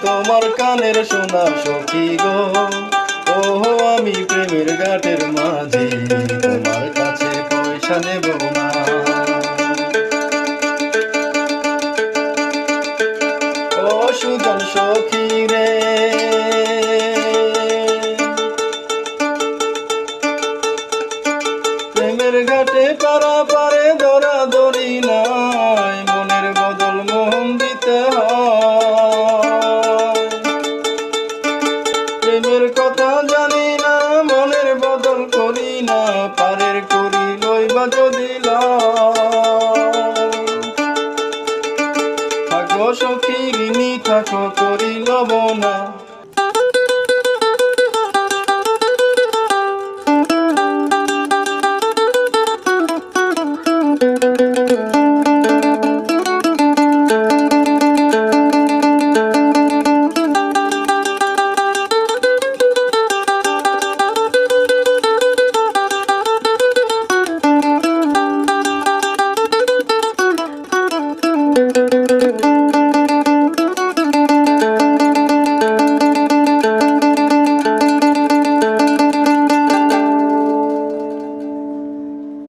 তোমার কানের সোনা সখী গো। ওহো আমি প্রেমের ঘাটের মাঝি, তোমার কাছে পয়সা নেব না। ও সুজন সখী রে, প্রেমের ঘাটে পারাপারে দরাদরি নাই, মনের বদল মোহন দিতে হয়। প্রেমের কথা জানি না, মনের বদল করি না, পারের করি লইবা যদি থাকো সখী ঋণী থাকো করি লব না।